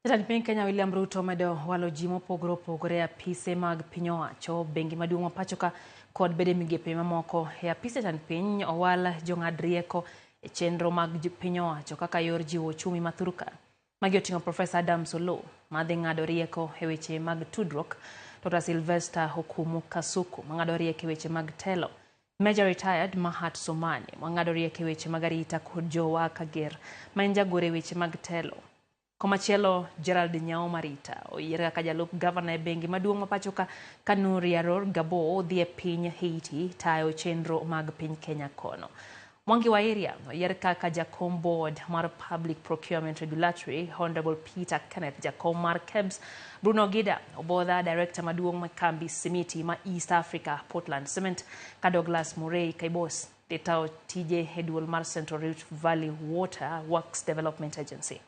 Jatend piny Kenya William Ruto omedo walo ji mopogore opogore apise mag piny owacho, bengi maduong' ma pachoka kod bede migepe mamoko. E apise jatend piny owal jong'ad rieko e chenro mag piny owacho kaka yor jiwo ochumi ma thurka. Magi oting'o Profesa Adam Solo madhi ng'ado rieko e weche mag tudruok, Dr. Sylvester Okumu Kasuku mang'ado rieko e weche mag telo, Major Retired Mahat Somani mang'ado rieko e weche mag arita kod Jowa Kager ma en jagoro e weche mag telo. Komachielo Gerald Nyao Marita oyier kaka jalup gavana e bengi maduong' ma pachoka Kanuri Aror Gabo dhi e piny Haiti tayo chenro mag piny Kenya kono. Mwangi Wairia oyier kaka jakom board mar Public Procurement Regulatory, Honorable Peter Kenneth jakom mar KEBS, Bruno Gida obodha director maduong' ma kambi simiti ma East Africa Portland Cement ka Douglas Murray Kaibos dhi tayo tije e duol mar Central Rift Valley Water Works Development Agency.